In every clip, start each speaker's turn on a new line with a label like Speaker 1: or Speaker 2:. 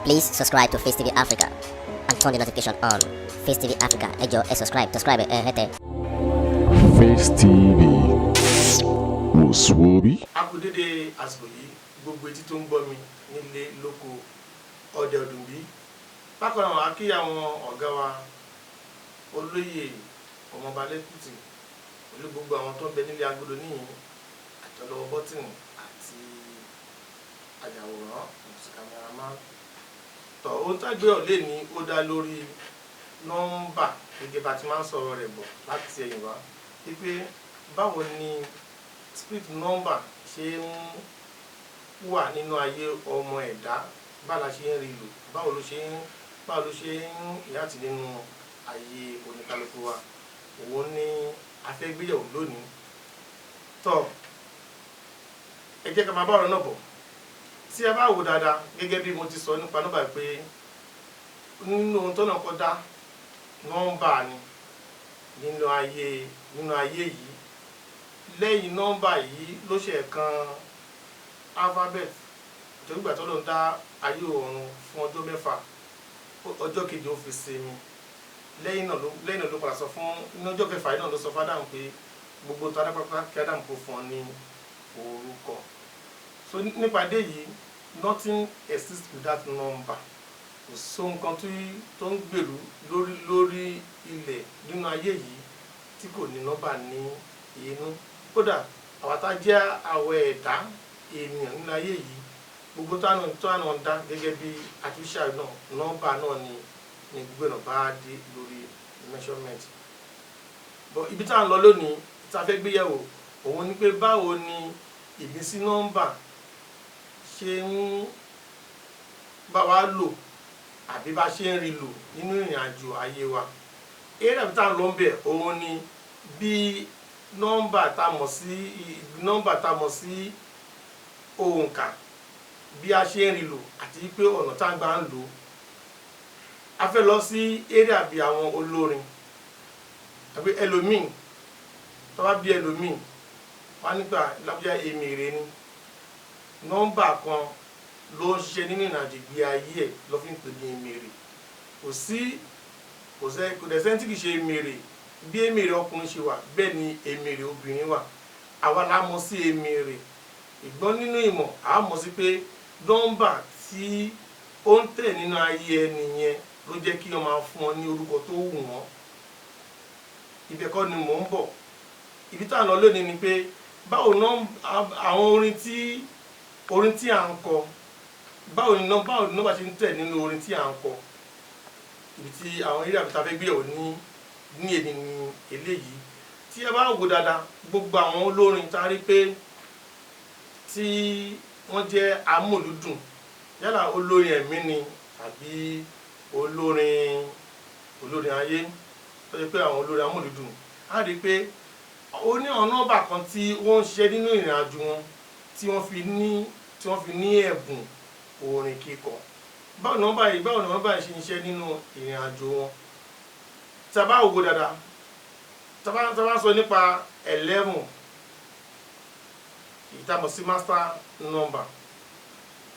Speaker 1: Please subscribe to Face TV Africa and turn the notification on. Face TV Africa, ẹ jọ̀ọ́ ẹ subscribe, hete.
Speaker 2: Face TV wòsùwòbí.
Speaker 3: A kú dédé àsìkò yìí gbogbo etí tó ń gbọ́ mi nílé lóko ọdẹ ọdún bí. Bákan náà a kí àwọn ọ̀gá wa olóyè ọmọọba lẹ́kùtì pẹ̀lú gbogbo àwọn tó ń bẹ nílé agodo níyìn àtọlọ́wọ́ bọ́tìnì àti àyàwòrán àti kámẹ́rámán. Tọ́ ohun tá gbé ọ̀lẹ́ ní ó dá lórí nọ́mbà gẹ́gẹ́ bá ti máa ń sọ̀rọ̀ rẹ̀ bọ̀ láti ẹ̀yìn wá wípé báwo ni spirit number ṣe ń wà nínú ayé ọmọ ẹ̀dá, báwo la ṣe ń rí lò, báwo ló ṣe ń yàtì nínú ayé oníkálukú wa. Òun ni a fẹ́ gbéyẹ̀wò lónìí. Tọ́ ẹ jẹ́ ká máa bá ọ̀rọ̀ náà bọ̀. Tí a bá wò dáadáa gẹ́gẹ́ bí mo ti sọ nípa nọ́mbà pé nínú ohun tó náà kọ́ dá nọ́mbà ni nínú ayé yìí. Lẹ́yìn nọ́mbà yìí ló ṣe kan alphabet. Ìjọba ìgbà tó ló ń dá ayé ọ̀run fún ọjọ́ 6, ọjọ́ kejì ó fi sinmi. Lẹ́yìn náà ló padà sọ fún ní ọjọ́ 6 yìí náà ló sọ fún Ádámù pé gbogbo tó adápápá kí Ádámù kó fún ọ ní orúkọ. So nípa dé yìí nothing exists without number. Kò sí nǹkan tó ń gbèrú lórí ilẹ̀ nínú ayé yìí tí kò ní nọ́mbà ní inú. Kódà àwa tá jẹ́ àwọ̀ ẹ̀dá ènìyàn nínú ayé yìí gbogbo tó àná ń dá gẹ́gẹ́ bí artificial náà nọ́mbà náà ni gbogbo náà bá dé lórí measurement. But ibi tá à ń lọ lónìí tá a fẹ́ gbéyẹ̀wò òun ni pé báwo ni ìbísí nọ́mbà ṣe ń bá wa lò àbí bá ṣe ń rí lò nínú ìrìn àjò ayé wa. Eré àbí tá à ń lọ ń bẹ̀ òun ni bí nọ́mbà tá mọ̀ sí òǹkà bí a ṣe ń rí lò àti pé ọ̀nà tá a gbà ń lò. A fẹ́ lọ sí eré àbí àwọn olórin àbí ẹlòmíì tó bá bí ẹlòmíì wá nígbà lábújá èmèrè ni nọ́mbà kan ló ń ṣe nínú ìrìnàjò ìgbé ayé ẹ̀ lọ́ fi ń pè ní èmèrè. Kò dẹ̀ sẹ́ni tí kì í ṣe èmèrè. Bí èmèrè ọkùnrin ṣe wà bẹ́ẹ̀ ni èmèrè obìnrin wà. Àwa la mọ̀ sí èmèrè. Ìgbọ́n nínú ìmọ̀ a mọ̀ sí pé nọ́mbà tí ó ń tẹ̀ nínú ayé ẹni yẹn ló jẹ́ kí wọ́n máa fún ọ ní orúkọ tó wù wọ́n. Ibẹ̀ kọ́ ni mò ń bọ̀. Ibi tá à ń lọ lónìí ni pé báwo àwọn orin tí à ń kọ báwo ni nọ́mbà ṣe ń tẹ̀ nínú orin tí à ń kọ. Ibi tí àwọn eré àbíta fẹ́ gbéyàwó ní èdè ní eléyìí. Tí ẹ bá wò dáadáa gbogbo àwọn olórin tá a rí pé tí wọ́n jẹ́ amúlùdùn yálà olórin ẹ̀mí ni àbí olórin ayé tó jẹ́ pé àwọn olórin amúlùdùn á rí pé ó ní àwọn nọ́mbà kan tí wọ́n ń ṣe nínú ìrìn àjò wọn tí wọ́n fi ní ẹ̀bùn orin kíkọ. Báwo ni nọ́mbà yìí ṣe ń ṣe nínú ìrìn àjò wọn. Tí a bá wò dáadáa tí a bá sọ nípa 11 ìtàmọ̀ sí master number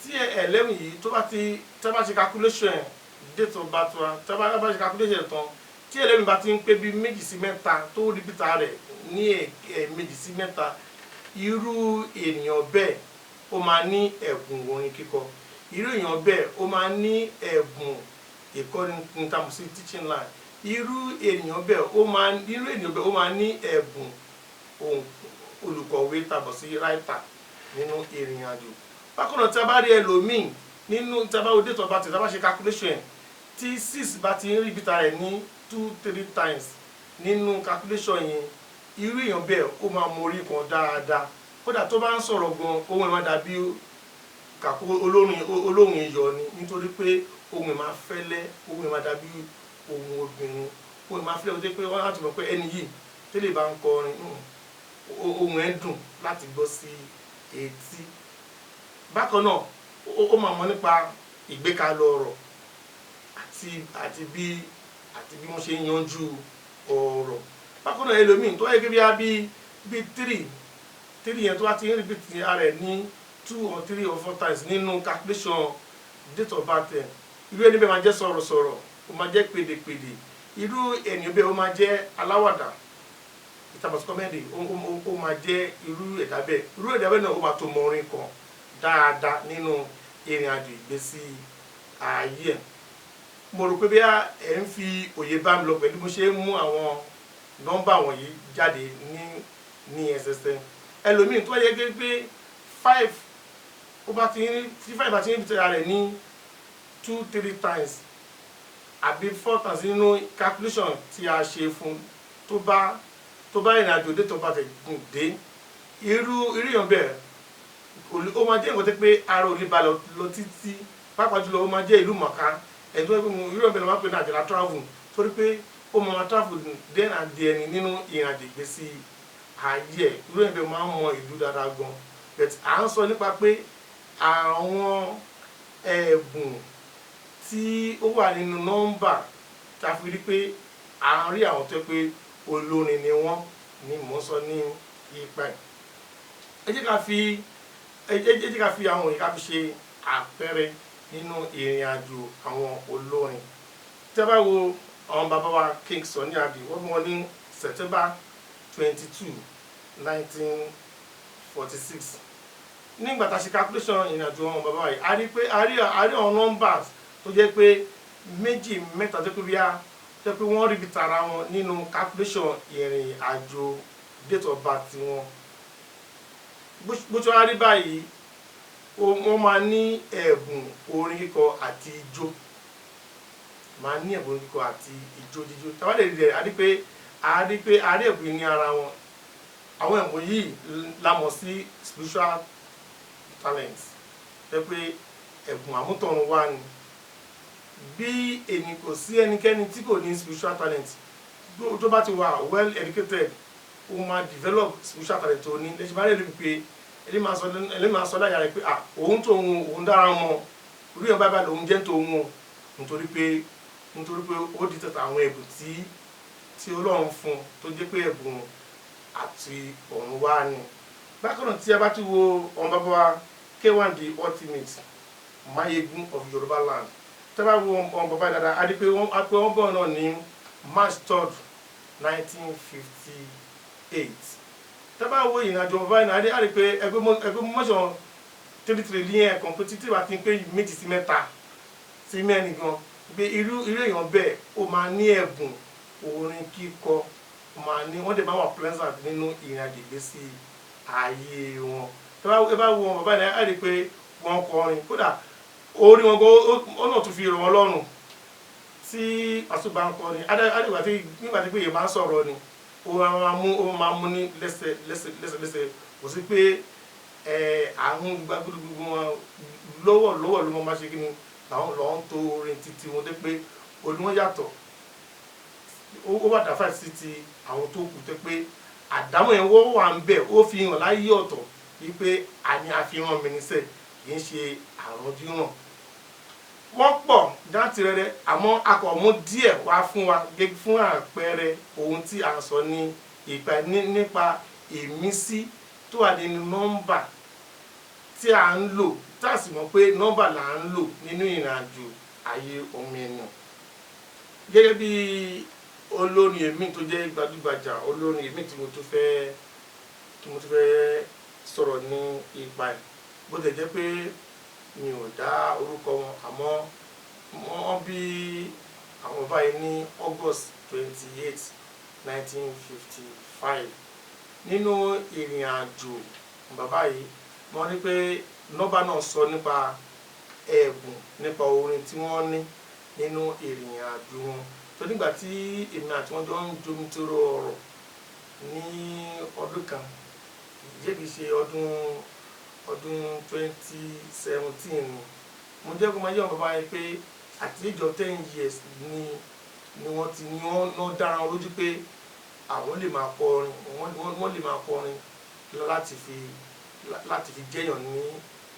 Speaker 3: tí 11 yìí tó bá ṣe calculation date of birth wa tí a bá ṣe calculation tán tí 11 bá ti ń pé bí 2 sí 3 tó repeat rẹ̀ ní 2 sí 3 irú ènìyàn bẹ́ẹ̀ ó máa ní ẹ̀bùn orin kíkọ. Irú èèyàn bẹ́ẹ̀ ó máa ní ẹ̀bùn ìkọ́ni ìtàmọ̀ sí teaching line. Irú ènìyàn bẹ́ẹ̀ ó máa ní ẹ̀bùn olùkọ̀wé tàbọ̀ sí writer nínú ìrìn àjò. Bákan náà tí a bá rí ẹlòmíì nínú tí a bá wo date of birth tí a bá ṣe calculation tí 6 bá ti ń rí bíta rẹ̀ ní 2-3 times nínú calculation yẹn irú èèyàn bẹ́ẹ̀ ó máa mọ orí kan dáadáa. Kódà tó bá ń sọ̀rọ̀ gan ohun ẹ̀ máa dàbí kàkó olóhùn iyọ̀ ni nítorí pé ohun ẹ̀ máa fẹ́lẹ́, ohun ẹ̀ máa dàbí ohun obìnrin, ohun ẹ̀ máa fẹ́lẹ́. Ó jẹ́ pé wọ́n á ti mọ̀ pé ẹni yìí tẹ́lẹ̀ bá ń kọrin ohun ẹ̀ dùn láti gbọ́ sí etí. Bákan náà ó máa mọ̀ nípa ìgbékalẹ̀ ọ̀rọ̀ àti bí wọ́n ṣe ń yanjú ọ̀rọ̀. Bákan náà ẹlòmíì tó wáyé pé bí 3 yẹn tó wá ti ń repeat ara ẹ̀ ní 2 or 3 or 4 times nínú calculation date of birth ẹ̀ irú ẹni bẹ́ẹ̀ máa jẹ́ sọ̀rọ̀sọ̀rọ̀ ó máa jẹ́ pèdèpèdè irú ẹni bẹ́ẹ̀ ó máa jẹ́ aláwàdà ìtàbọ̀sí kọ́mẹ́dì ó máa jẹ́ irú ẹ̀dá bẹ́ẹ̀ náà ó máa tó mọ orin kan dáadáa nínú ìrìn àjò ìgbésí ayé ẹ̀ mo rò pé bí ẹ ń fi òye bá mi lọ pẹ̀lú mo ṣe ń mú àwọn nọ́mbà wọ̀nyí jáde ní ẹsẹsẹ ẹlòmíì tó yẹ pé 5 ó bá ti ń tí 5 bá ti ń tẹ̀ra rẹ̀ ní 2-3 times àbí 4 times nínú calculation tí a ṣe fún tó bá ìrìn àjò dé tó bá tẹ̀ gùn dé irú èèyàn bẹ́ẹ̀ ó máa jẹ́ nǹkan tó pé ara ò lè balẹ̀ lọ títí pàápàá jùlọ ó máa jẹ́ ìlú mọ̀ká ẹni tó yẹ pé irú èèyàn bẹ́ẹ̀ ló máa pè ní àjàlá travel torí pé ó máa travel den and den nínú ìrìn àjò ìgbésí ayé ẹ̀ irú èèyàn bẹ́ẹ̀ máa ń mọ ìlú dáadáa gan but à ń sọ nípa pé àwọn ẹ̀bùn tí ó wà nínú nọ́mbà tá a fi rí pé à ń rí àwọn tó pé olórin ni wọ́n ni mò ń sọ ní ipa ẹ̀ ẹ jẹ́ ká fi àwọn òyìnká fi ṣe àpẹẹrẹ nínú ìrìn àjò àwọn olórin tí a bá wo àwọn bàbá wa King Sunny Adé wọ́n bí wọn ní September 22, 1946 nígbà tá a ṣe calculation ìrìn àjò àwọn bàbá yìí a rí àwọn numbers tó jẹ́ pé méjì mẹ́ta tó pé bíyà tó pé wọ́n rí bí tara wọn nínú calculation ìrìn àjò date of birth wọn bó ṣe wá rí báyìí wọ́n máa ní ẹ̀bùn orin kíkọ àti ijó máa ní ẹ̀bùn orin kíkọ àti ijó jíjó tàbá lè rí rẹ̀ a rí pé a rí ẹ̀bùn ní ara wọn àwọn ẹ̀bùn yìí la mọ̀ sí spiritual talent ẹ pé ẹ̀bùn àmútọ̀run wá ni bí ènì kò sí ẹnikẹ́ni tí kò ní spiritual talent tó bá ti wà well educated ó máa develop spiritual talent tó ní lẹ́sìn bá lè rí pé ẹni máa sọ láyà rẹ̀ pé òun tó òun dára mọ́ orí ẹ̀ báyìí lòun jẹ́ tó òun nítorí pé ó di tẹ̀tà àwọn ẹ̀bùn tí Ọlọ́run fún tó jẹ́ pé ẹ̀bùn àti ọ̀run wá ni bákan náà tí a bá ti wo ọmọ bàbá wa K1 the ultimate Mayegun of Yorùbá land tí a bá wo ọmọ bàbá yìí dáadáa a di pé wọ́n bọ̀ náà ní March 3rd 1958 tẹ́bá wo ìrìnàjò ọba ìrìnà adé àrí pé ẹgbẹ́ mọ́ṣọ́ 3 trillion competitive àti pé méjì sí mẹ́ta sí mẹ́rin gan pé irú èèyàn bẹ́ẹ̀ ó máa ní ẹ̀bùn orin kíkọ máa ní wọ́n dẹ̀ máa wà pleasant nínú ìrìnàjò ìgbésí ayé wọn tẹ́bá wo wọn bàbá ìrìnà àrí pé wọ́n kọrin kódà orí wọn ó náà tún fi rọ̀ wọ́n lọ́rùn tí àtúbà ń kọrin nígbà tí pé èèyàn máa ń sọ̀rọ̀ ni ó máa mú ní lẹ́sẹ̀ kò sí pé àwọn gbogbo wọn lọ́wọ́ ló máa ṣe kí ni làwọn lọ́wọ́ ń tó orin títí wọn dé pé orí wọn yàtọ̀ ó wà dáfà sí ti àwọn tó kù tẹ́ pé àdámọ̀ yẹn wọ́n wà ń bẹ̀ ó fi hàn láyé ọ̀tọ̀ wípé àní àfihàn mi níṣẹ́ kì í ṣe àrọ́júràn wọ́n pọ̀ jántìrẹrẹ àmọ́ akọ̀mú díẹ̀ wá fún wa gẹ́gẹ́ fún àpẹẹrẹ ohun tí a sọ ní nípa ìmísí tó wà nínú nọ́mbà tí a ń lò tá a sì mọ̀ pé nọ́mbà là ń lò nínú ìrìnàjò ayé ọmọ ènìyàn gẹ́gẹ́ bí olórin èmi tó jẹ́ gbajúgbajà olórin èmi tí mo tún fẹ́ sọ̀rọ̀ ní ipa ẹ̀ bó tẹ̀ jẹ́ pé mi ò dá orúkọ wọn àmọ́ wọ́n bí àwọn báyìí ní August 28, 1955 nínú ìrìn àjò bàbá yìí wọ́n ní pé nọ́mbà náà sọ nípa ẹ̀bùn nípa orin tí wọ́n ní nínú ìrìn àjò wọn tó nígbà tí èmi àti wọn jọ ń jomi tóró ọ̀rọ̀ ní ọdún kan jẹ́ kìí ṣe ọdún 2017 ni mo jẹ́ kó máa yọ̀ bàbá yẹn pé àti ìjọ 10 years ni wọ́n dára wọn lójú pé àwọn lè máa kọrin wọ́n lè máa kọrin láti fi jẹ́yàn ní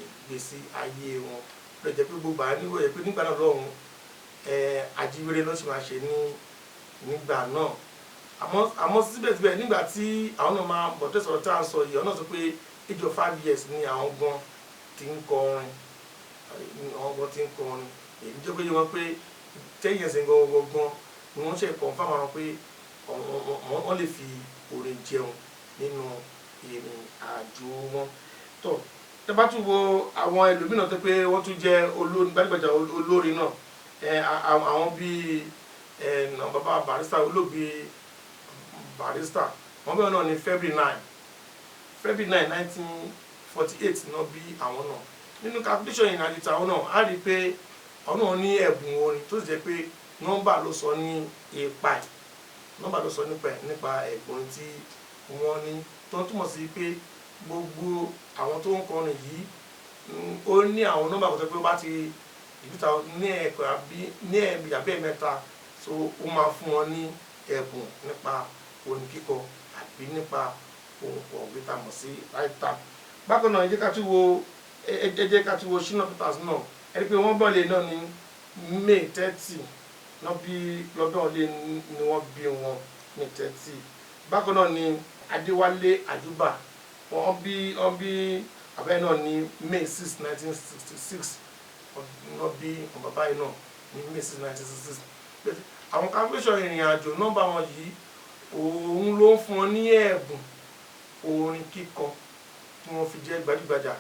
Speaker 3: ìgbésí ayé wọn lọ jẹ́ pé gbogbo àníwò yẹ pé nígbà náà lọ́hùn àjíwèrè ló sì máa ṣe nígbà náà àmọ́ síbẹ̀síbẹ̀ nígbà tí àwọn náà máa bọ̀ tẹ̀sọ̀rọ̀ tá à ń sọ yìí ọ̀nà sọ pé ìjọ 5 years ni àwọn gan ti ń kọrin àwọn ọmọ tí ń kọrin èyí jẹ́ pé wọ́n pé tẹ́yìn ẹ̀sìn gangan ni wọ́n ṣe confirm àwọn pé wọ́n lè fi orin jẹun nínú ìrìn àjò wọn. tó tẹ́ bá tún wo àwọn ẹlòmíràn tó pé wọ́n tún jẹ́ gbajúgbajà olórin náà àwọn bíi bàbá Barrister olóògbé Barrister wọ́n bẹ̀rẹ̀ náà ní February 9 1948 náà bí àwọn náà nínú calculation yìí náà àdìtà àwọn náà á rí i pé àwọn náà ní ẹ̀bùn orin tó sì jẹ́ pé nọ́mbà ló sọ ní ipa ẹ̀ nọ́mbà ló sọ nípa ẹ̀bùn tí wọ́n ní tó ń túmọ̀ sí pé gbogbo àwọn tó ń kọrin yìí ó ní àwọn nọ́mbà kan tó pé ó bá ti ìdúta ní ẹ̀kọ́ ní ẹ̀mí àbẹ́ mẹ́ta so ó máa fún wọn ní ẹ̀bùn nípa orin kíkọ àbí nípa ohun ọ̀gbìn tá a mọ̀ sí writer. bákan náà ẹ jẹ́ ká tún wo Shina Peters náà ẹni pé wọ́n bọ̀lẹ̀ náà ní May 30 náà bí lọ́dún ọ̀lẹ́ ni wọ́n bí wọn May 30. bákan náà ni Adéwálé Àjùbà wọ́n bí àbẹ́ náà ní May 6 1966 náà bí wọn bàbá yìí náà ní May 6 1966. àwọn calculation ìrìn àjò nọ́mbà wọn yìí òun ló ń fún wọn ní ẹ̀bùn orin kíkọ tí wọ́n fi jẹ́ gbajúgbajà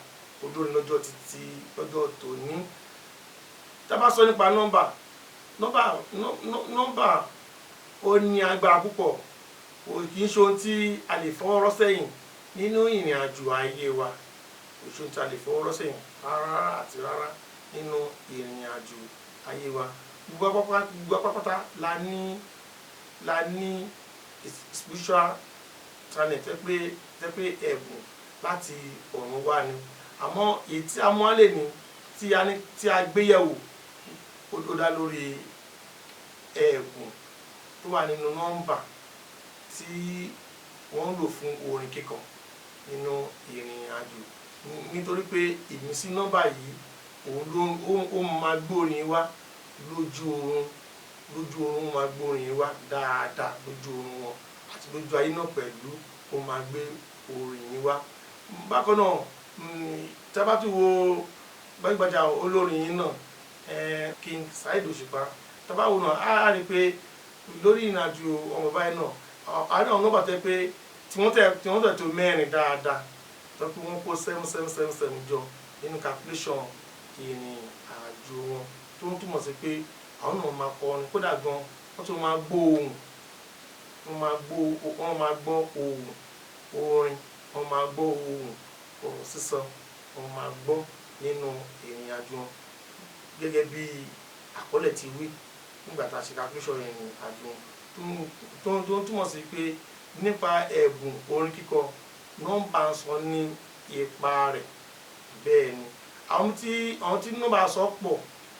Speaker 3: olórin lọ́jọ́ títí lọ́jọ́ tòní. tá bá sọ nípa nọ́mbà ó ní agbára púpọ̀ kì í ṣe ohun tí a lè fọwọ́ rọ́ sẹ́yìn nínú ìrìn àjò ayé wa kò ṣe ohun tí a lè fọwọ́ rọ́ sẹ́yìn rárá àti rárá nínú ìrìn àjò ayé wa. gbogbo apápátá la ní spiritual talent tẹ́ pé ẹ̀bùn láti ọ̀run wá ni àmọ́ èyí tí a mú wá lè ní tí a gbéyẹ̀wò ó dá lórí ẹ̀bùn tó wà nínú nọ́mbà tí wọ́n ń lò fún orin kíkọ nínú ìrìn àjò nítorí pé ìmísí nọ́mbà yìí òun ló máa gbórin wá lójú oorun máa gbórin wá dáadáa lójú oorun wọn àti lójú ayé náà pẹ̀lú ó máa gbé orin wá. bákan náà tábàtú wo gbajúgbajà olórin yìí náà King Saheed Òṣùpá tábàwò náà á rí i pé lórí ìrìnàjò ọmọ báyìí náà àárín àwọn nọ́mbà tẹ́ pé tí wọ́n tẹ̀ tó mẹ́rin dáadáa tó pé wọ́n kó 7 jọ nínú calculation ìrìn àjò wọn tó ń túmọ̀ sí pé àwọn náà máa kọrin kódà gan wọ́n tún máa gbọ́ ohùn wọ́n máa gbọ́ ohùn orin wọ́n máa gbọ́ ohùn ọ̀rọ̀ sísọ wọ́n máa gbọ́ nínú ìrìn àjò wọn gẹ́gẹ́ bí àkọlé ti wí nígbà tá a ṣe calculation ìrìn àjò tó ń túmọ̀ sí pé nípa ẹ̀bùn orin kíkọ nọ́mbà sọ ní ipa rẹ̀ bẹ́ẹ̀ ni àwọn tí nọ́mbà sọ pọ̀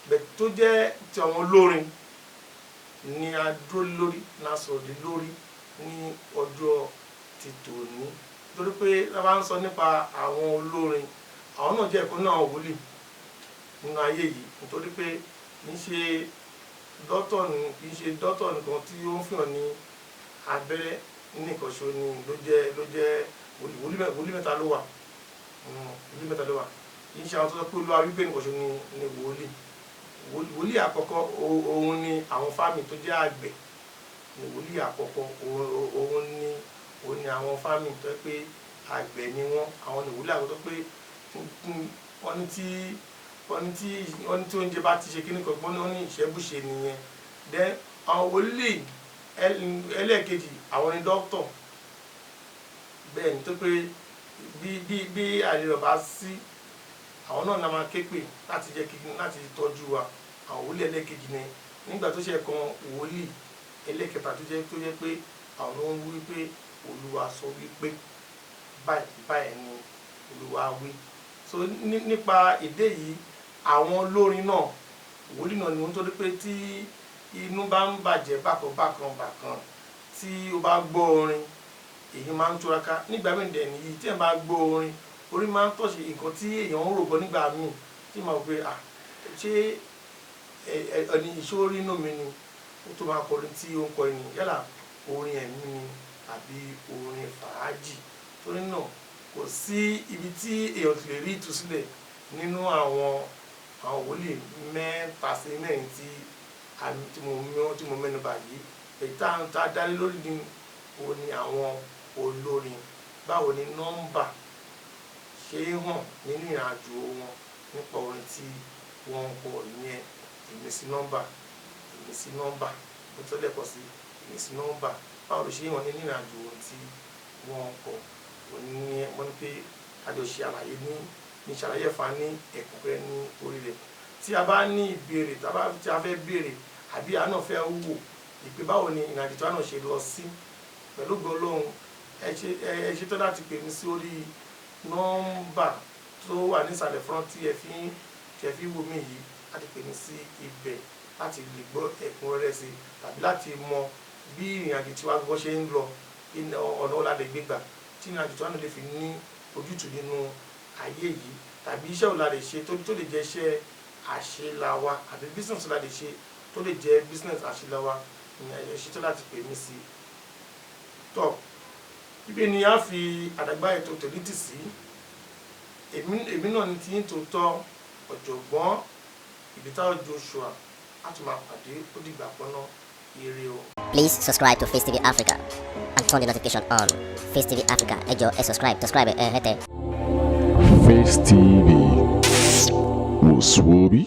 Speaker 3: bẹ́ẹ̀ tó jẹ́ ti àwọn olórin ni a dúró lórí náà sọ̀rọ̀ lórí ní ọjọ́ ti tòní torí pé a bá ń sọ nípa àwọn olórin àwọn náà jẹ́ ẹ̀kọ́ náà wòlíì nínú ayé yìí nítorí pé kì í ṣe dọ́tọ̀ nìkan tí ó ń fihàn ní abẹ́rẹ́ nìkan ṣo ni ló jẹ́ wòlíì mẹ́ta ló wà kì í ṣe àwọn tó sọ pé olúwa wípé nìkan ṣo ni wòlíì àkọ́kọ́ òun ni àwọn fámì tó jẹ́ àgbẹ̀ ni wòlíì àkọ́kọ́ òun ni àwọn fámì tó pé àgbẹ̀ ni wọ́n àwọn ni wòlíì àkọ́kọ́ pé wọ́n ní tí oúnjẹ bá ti ṣe kíní kan gbọ́n ní ìṣẹ́bùṣe nìyẹn then àwọn wòlíì ẹlẹ́ẹ̀kejì àwọn ni dókítọ̀ bẹ́ẹ̀ ni tó pé bí àlejò bá sí àwọn náà la máa ké pè láti tọ́jú wa àwọn wòlíì ẹlẹ́ẹ̀kejì ni nígbà tó ṣe kan wòlíì ẹlẹ́ẹ̀kẹta tó jẹ́ pé àwọn ló ń wí pé olúwa sọ wípé báyìí ni olúwa wí so nípa èdè yìí àwọn olórin náà wòlíì náà ni wọ́n tó dé pé tí inú bá ń bàjẹ́ bákan tí ó bá gbọ́ orin èyí máa ń túraká nígbà míì dẹ̀ nìyí tí ẹ̀ bá gbọ́ orin máa ń tọ̀sí nǹkan tí èèyàn ń rògbọ́ nígbà míì tí màá pé ṣé ẹni ìṣòrí inú mi ni ó tó máa kọrin tí ó ń kọ ẹni yálà orin ẹ̀mí ni àbí orin fàájì torí náà kò sí ibi tí èèyàn ti lè rí ìtúsílẹ̀ nínú àwọn àwọn wòlíì mẹ́ta sí mẹ́rin tí mo mẹ́nu bà yìí. Èyí tá a dálé lórí ni òun ni àwọn olórin. Báwo ni nọ́mbà ṣe ń hàn nínú ìrìnàjò wọn nípa orin tí wọ́n ń kọ, ìyẹn ìmísí nọ́mbà mo tọ́ lẹ́kọ̀ọ́ sí ìmísí nọ́mbà. Báwo ló ṣe ń hàn nínú ìrìnàjò orin tí wọ́n ń kọ, òun ni wọ́n ní pé a jọ ṣe àlàyé ní ṣàlàyé ẹ̀fà ní ẹ̀kúnrẹ́rẹ́ ní orí rẹ̀. Tí a bá ní ìbéèrè tí a fẹ́ béèrè àbí àá náà fẹ́ wò ìpè báwo ni ìrìnàjò tí a náà ṣe lọ sí, pẹ̀lú gbólóhùn ẹ ṣe tó láti pè mí sí orí nọ́mbà tó wà nísàlẹ̀ fọ́nrán tí ẹ fi wò mí yìí, láti pè mí sí ibẹ̀ láti lè gbọ́ ẹ̀kúnrẹ́rẹ́ sí tàbí láti mọ bí ìrìnàjò tí wàá gbọ́ ṣe ń lọ, ọ̀nà wo la lè gbé gbà tí ìrìnàjò tí wàá náà lè fi ní ojútùú nínú ayé yìí, tàbí iṣẹ́ wo la lè ṣe tó lè jẹ́ iṣẹ́ àṣeláwa, àbí business la lè ṣe tó lè jẹ́ business àṣeláwa. Ẹ ṣe tó láti pè mí sí. Tọ́ ibẹ̀ ni a fi àdàgbà ètò tòní tì sí. Èmi náà ní tí ń tòótọ́ ọ̀jọ̀gbọ́n Ìbítáyọ̀ Joshua. A tún máa pàdé ó dìgbà kan náà. Ire o.
Speaker 1: Please subscribe to Face TV Africa and turn the notification on. Face TV Africa, ẹ jọ̀ọ́ ẹ subscribe hẹ́tẹ̀.
Speaker 2: Face TV was Swoby.